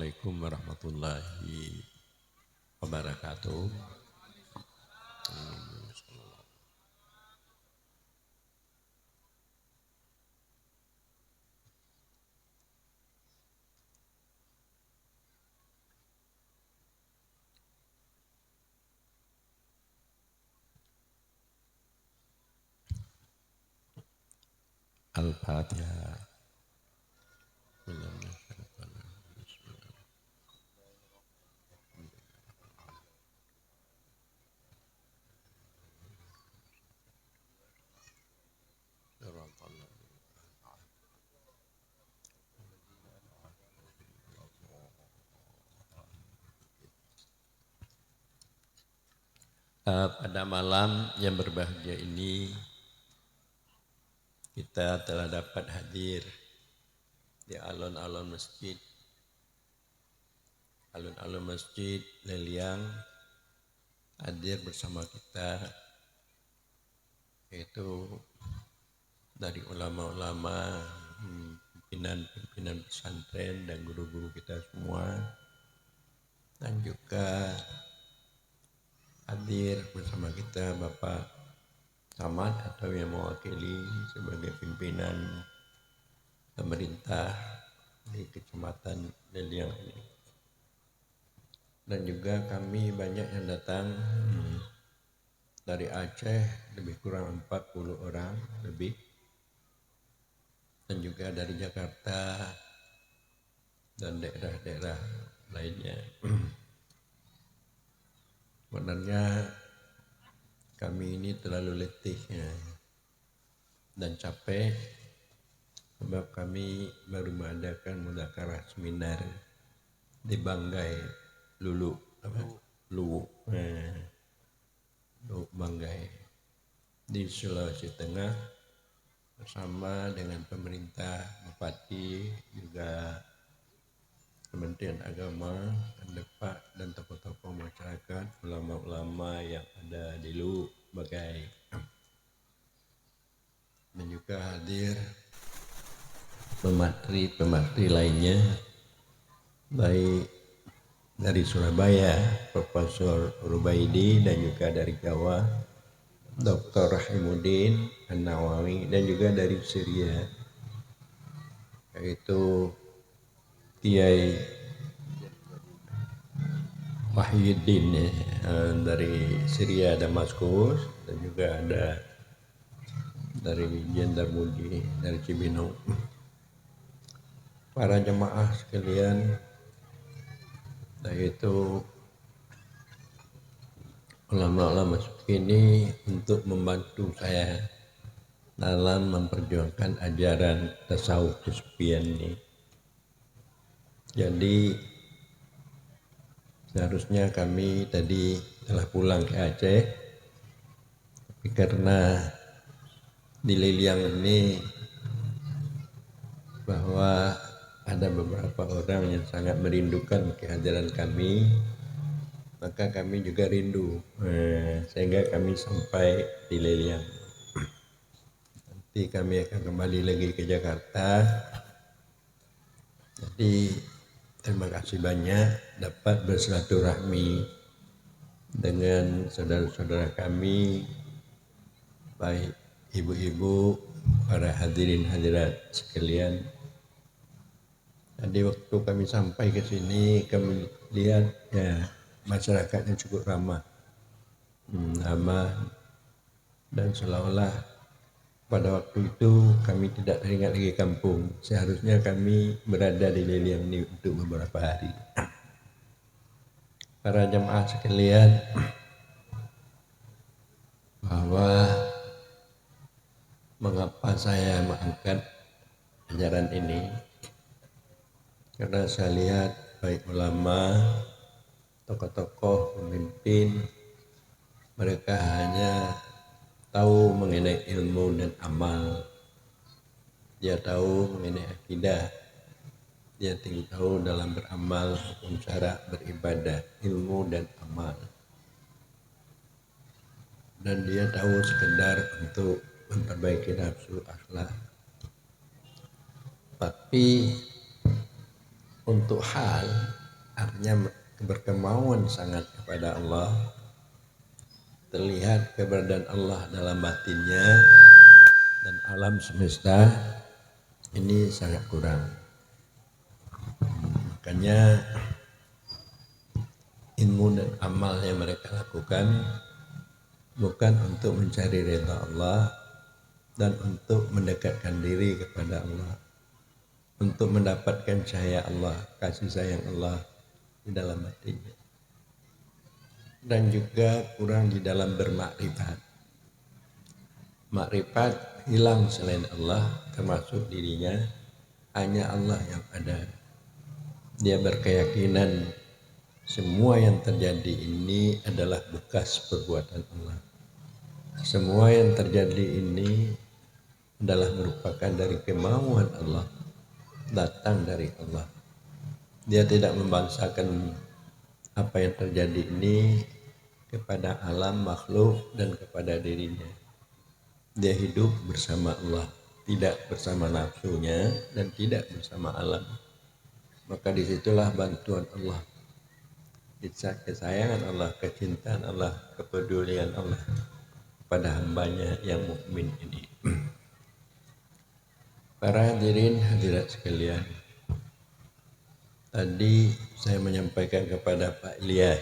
Assalamualaikum warahmatullahi wabarakatuh. Al-Fatihah. Pada malam yang berbahagia ini kita telah dapat hadir di alun-alun masjid Leliang, hadir bersama kita yaitu dari ulama-ulama, pimpinan pesantren dan guru-guru kita semua, dan juga hadir bersama kita Bapak Camat atau yang mewakili sebagai pimpinan pemerintah di Kecamatan Leliang ini. Dan juga kami banyak yang datang dari Aceh, lebih kurang 40 orang lebih, dan juga dari Jakarta dan daerah-daerah lainnya. Sebenarnya kami ini terlalu letih dan capek sebab kami baru mengadakan mudzakarah seminar di Banggai, Luwu Banggai di Sulawesi Tengah bersama dengan pemerintah, bupati, juga Kementerian Agama, Depak, dan tokoh-tokoh masyarakat, ulama-ulama yang ada di Luwu Banggai. Dan juga hadir pematri lainnya, baik dari Surabaya, Profesor Rubaidi, dan juga dari Jawa, Dr. Rahimuddin An-Nawawi, dan juga dari Syria, yaitu Kiai Wahyuddin dari Syria Damaskus, dan juga ada dari Jendar Mudi dari Cibinong. Para jemaah sekalian, yaitu ulama-ulama ini untuk membantu saya dalam memperjuangkan ajaran tasawuf kesepian ini. Jadi seharusnya kami tadi telah pulang ke Aceh, tapi karena di Leliang ini bahwa ada beberapa orang yang sangat merindukan kehadiran kami, maka kami juga rindu, sehingga kami sampai di Leliang. Nanti kami akan kembali lagi ke Jakarta. Jadi terima kasih banyak dapat bersilaturahmi dengan saudara-saudara kami, baik ibu-ibu, para hadirin hadirat sekalian. Tadi waktu kami sampai ke sini, kami lihat masyarakatnya cukup ramah, dan seolah-olah pada waktu itu kami tidak teringat lagi kampung. Seharusnya kami berada di Leliang ini untuk beberapa hari. Para jemaah sekalian, bahwa mengapa saya mengangkat ajaran ini, karena saya lihat baik ulama, tokoh-tokoh, pemimpin, mereka hanya tahu mengenai ilmu dan amal. Dia tahu mengenai akidah, dia tahu dalam beramal hukum cara beribadah, ilmu dan amal. Dan dia tahu sekedar untuk memperbaiki nafsu akhlak. Tapi untuk hal artinya berkemauan sangat kepada Allah, terlihat keberadaan Allah dalam batinnya dan alam semesta ini sangat kurang. Makanya ilmu dan amal yang mereka lakukan bukan untuk mencari ridha Allah dan untuk mendekatkan diri kepada Allah, untuk mendapatkan cahaya Allah, kasih sayang Allah di dalam hatinya, dan juga kurang di dalam bermakrifat. Makrifat hilang selain Allah, termasuk dirinya hanya Allah yang ada. Dia berkeyakinan semua yang terjadi ini adalah bekas perbuatan Allah. Semua yang terjadi ini adalah merupakan dari kemauan Allah, datang dari Allah. Dia tidak membangsakan apa yang terjadi ini kepada alam makhluk dan kepada dirinya. Dia hidup bersama Allah, tidak bersama nafsunya dan tidak bersama alam. Maka disitulah bantuan Allah, kesayangan Allah, kecintaan Allah, kepedulian Allah pada hambanya yang mukmin ini. Para hadirin hadirat sekalian, tadi saya menyampaikan kepada Pak Ilyas,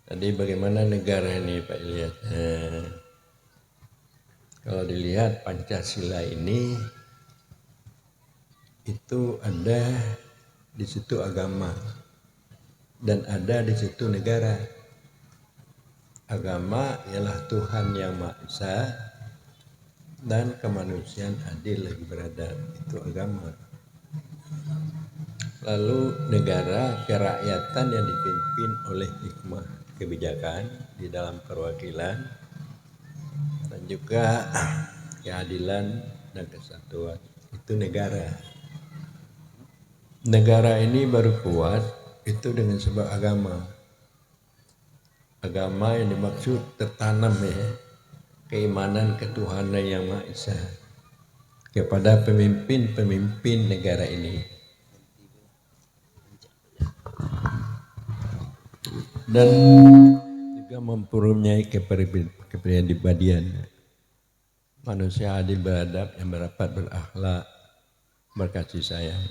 tadi bagaimana negara ini Pak Ilyas? Kalau dilihat Pancasila ini itu ada di situ agama dan ada di situ negara. Agama ialah Tuhan yang Maha Esa dan kemanusiaan adil lagi beradab, itu agama. Lalu negara kerakyatan yang dipimpin oleh hikmah kebijakan di dalam perwakilan dan juga keadilan dan kesatuan, itu negara. Negara ini baru kuat itu dengan sebab agama. Agama yang dimaksud tertanam keimanan ketuhanan yang Maha Esa kepada pemimpin-pemimpin negara ini. Dan juga mempunyai kepribadian manusia adil beradab yang dapat berakhlak, berkasih sayang.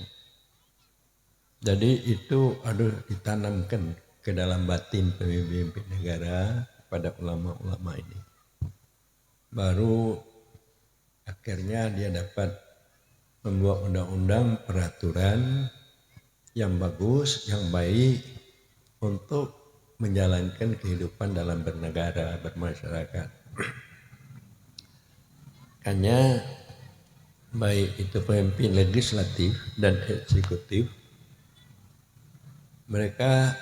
Jadi itu harus ditanamkan ke dalam batin pemimpin negara pada ulama-ulama ini. Baru akhirnya dia dapat membuat undang-undang peraturan yang bagus, yang baik untuk menjalankan kehidupan dalam bernegara, bermasyarakat. Hanya baik itu pemimpin legislatif dan eksekutif, mereka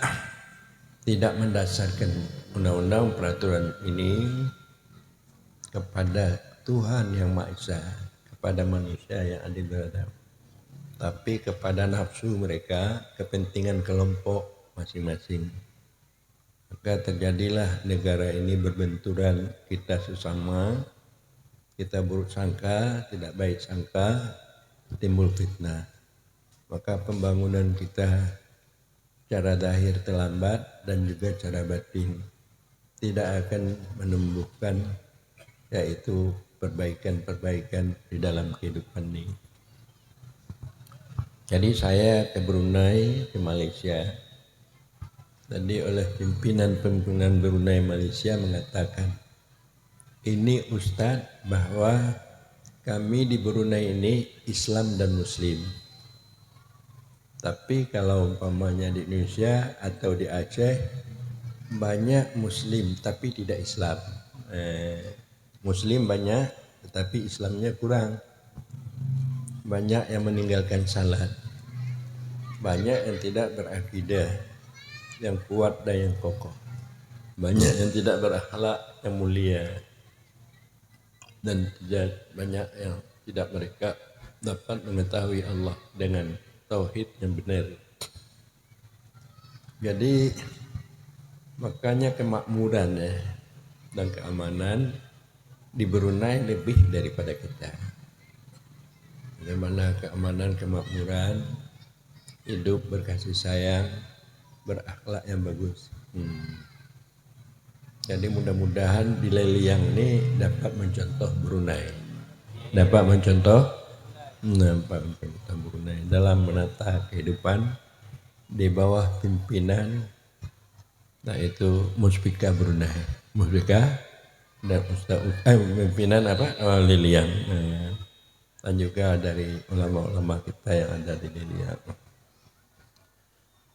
tidak mendasarkan undang-undang peraturan ini kepada Tuhan yang Maha Esa, kepada manusia yang adil beradab, tapi kepada nafsu mereka, kepentingan kelompok masing-masing. Maka terjadilah negara ini berbenturan, kita sesama, kita buruk sangka, tidak baik sangka, timbul fitnah. Maka pembangunan kita cara zahir terlambat dan juga cara batin tidak akan menumbuhkan yaitu perbaikan-perbaikan di dalam kehidupan ini. Jadi saya ke Brunei, ke Malaysia. Tadi oleh pimpinan Brunei Malaysia mengatakan, ini Ustadz bahwa kami di Brunei ini Islam dan Muslim. Tapi kalau umpamanya di Indonesia atau di Aceh banyak Muslim tapi tidak Islam. Muslim banyak tetapi Islamnya kurang. Banyak yang meninggalkan salat. Banyak yang tidak berakidah yang kuat dan yang kokoh. Banyak yang tidak berakhlak yang mulia. Dan banyak yang tidak mereka dapat mengetahui Allah dengan tauhid yang benar. Jadi makanya kemakmuran dan keamanan di Brunei lebih daripada kita. Bagaimana keamanan kemakmuran hidup berkasih sayang, berakhlak yang bagus. Jadi mudah-mudahan di Leliang ini dapat mencontoh Brunei, dapat mencontoh Brunei dalam menata kehidupan di bawah pimpinan, yaitu Muspika Brunei, Muspika dan pimpinan Leliang, dan juga dari ulama-ulama kita yang ada di Leliang.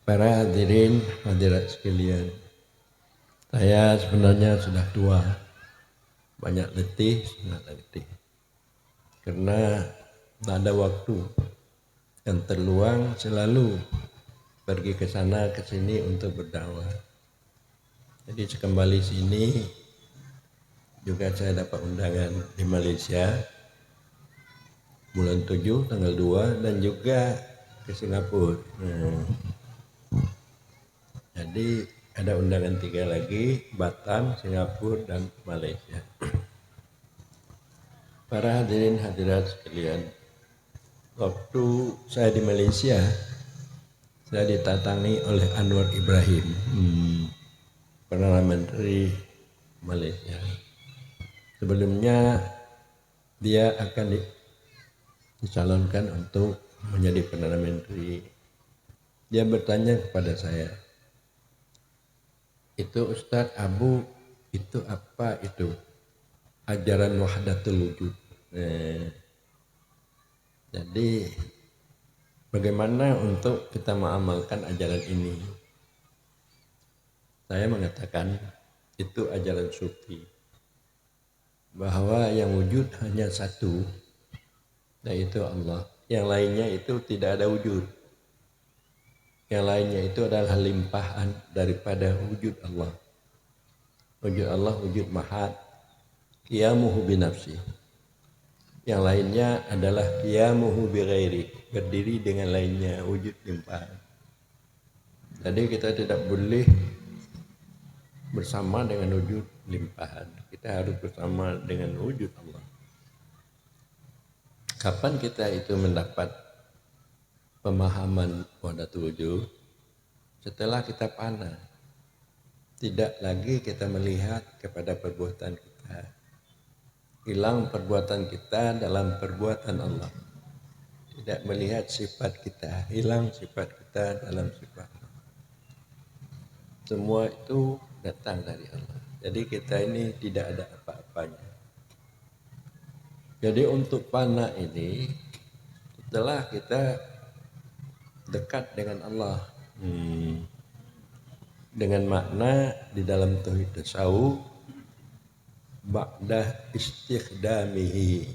Para hadirin hadirat sekalian, saya sebenarnya sudah tua, banyak letih, karena tak ada waktu yang terluang, selalu pergi ke sana ke sini untuk berdakwah. Jadi sekembali sini juga saya dapat undangan di Malaysia bulan 7 tanggal 2 dan juga ke Singapura. Jadi ada undangan 3 lagi, Batam, Singapura dan Malaysia. Para hadirin hadirat sekalian, waktu saya di Malaysia, saya didatangi oleh Anwar Ibrahim, Perdana Menteri Malaysia. Sebelumnya dia akan dicalonkan untuk menjadi Perdana Menteri. Dia bertanya kepada saya, itu Ustadz Abu, itu apa itu? Ajaran wahdatul wujud. Jadi bagaimana untuk kita mengamalkan ajaran ini? Saya mengatakan itu ajaran sufi, bahwa yang wujud hanya satu, yaitu Allah. Yang lainnya itu tidak ada wujud. Yang lainnya itu adalah limpahan daripada wujud Allah. Wujud Allah wujud mahad, qiyamuhu binafsi. Yang lainnya adalah qiyamuhu bighairi, berdiri dengan lainnya, wujud limpahan. Jadi kita tidak boleh bersama dengan wujud limpahan. Kita harus bersama dengan wujud Allah. Kapan kita itu mendapat pemahaman wahdatul wujud? Setelah kita fana, tidak lagi kita melihat kepada perbuatan kita. Hilang perbuatan kita dalam perbuatan Allah. Tidak melihat sifat kita, hilang sifat kita dalam sifat Allah. Semua itu datang dari Allah. Jadi kita ini tidak ada apa-apanya. Jadi untuk fana ini, setelah kita dekat dengan Allah, dengan makna di dalam tauhid tasawuf, ba'da istikhdamihi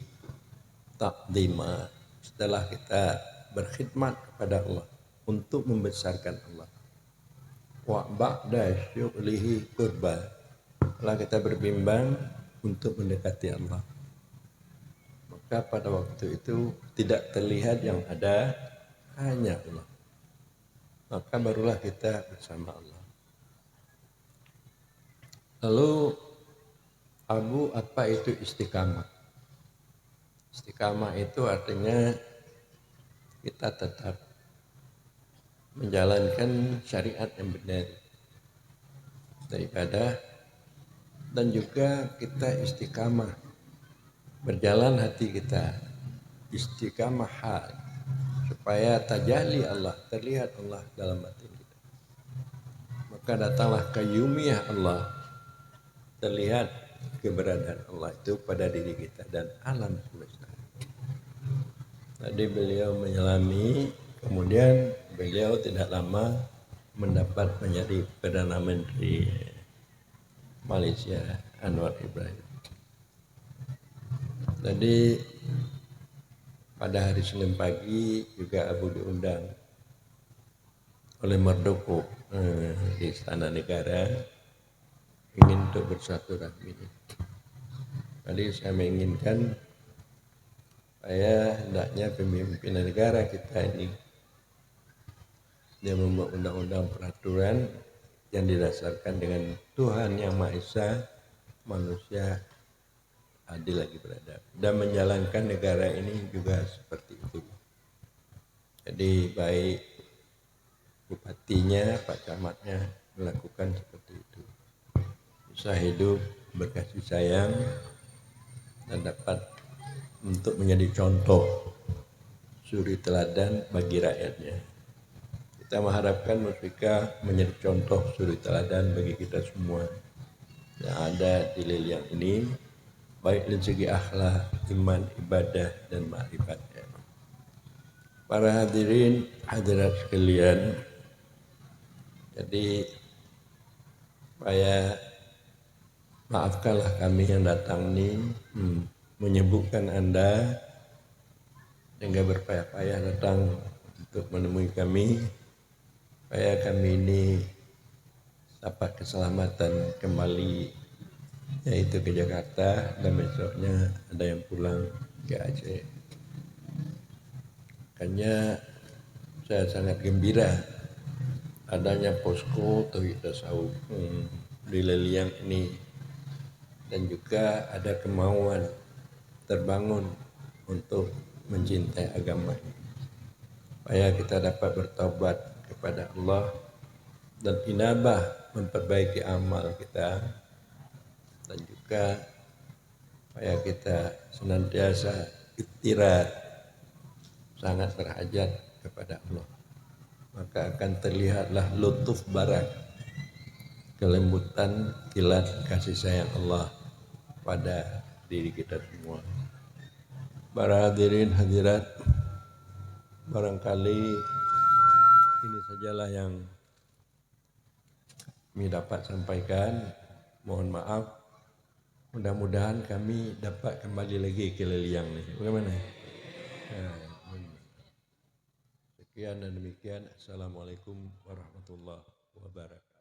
taqdima, setelah kita berkhidmat kepada Allah untuk membesarkan Allah, wa ba'da syughlihi qurba, setelah kita berbimbang untuk mendekati Allah, maka pada waktu itu tidak terlihat yang ada, hanya Allah. Maka barulah kita bersama Allah. Lalu Abu, apa itu istiqamah? Istiqamah itu artinya kita tetap menjalankan syariat yang benar daripada, dan juga kita istiqamah berjalan hati kita, istiqamah hal, supaya tajalli Allah, terlihat Allah dalam hati kita. Maka datanglah qayyumiyah Allah, terlihat keberadaan Allah itu pada diri kita dan alam semesta. Tadi beliau menyelami, kemudian beliau tidak lama mendapat menjadi Perdana Menteri Malaysia, Anwar Ibrahim. Jadi pada hari Senin pagi juga Abu diundang oleh Mardoko di Istana Negara, ingin untuk bersilaturahmi. Tadi saya menginginkan supaya hendaknya pemimpin negara kita ini dia membuat undang-undang peraturan yang didasarkan dengan Tuhan yang Maha Esa, manusia adil lagi beradab, dan menjalankan negara ini juga seperti itu. Jadi baik bupatinya, Pak Camatnya melakukan seperti itu. Bisa hidup berkasih sayang dan dapat untuk menjadi contoh suri teladan bagi rakyatnya. Kita mengharapkan Musbika menjadi contoh suri teladan bagi kita semua yang ada di Leliang ini, baik dari segi akhlak, iman, ibadah, dan ma'rifatnya. Para hadirin, hadirat sekalian, jadi saya maafkanlah kami yang datang ini menyebutkan Anda sehingga berpayah-payah datang untuk menemui kami supaya kami ini dapat keselamatan kembali yaitu ke Jakarta dan besoknya ada yang pulang ke Aceh. Makanya saya sangat gembira adanya posko Tauhid Tasawuf di Leliang ini dan juga ada kemauan terbangun untuk mencintai agama ini. Supaya kita dapat bertaubat kepada Allah dan inabah memperbaiki amal kita dan juga supaya kita senantiasa istirahat sangat berhajat kepada Allah. Maka akan terlihatlah lutuf barak, kelembutan kilat kasih sayang Allah pada diri kita semua. Para hadirin hadirat, barangkali ini sajalah yang kami dapat sampaikan. Mohon maaf. Mudah-mudahan kami dapat kembali lagi ke Leliang nih. Bagaimana? Sekian dan demikian. Assalamualaikum warahmatullahi wabarakatuh.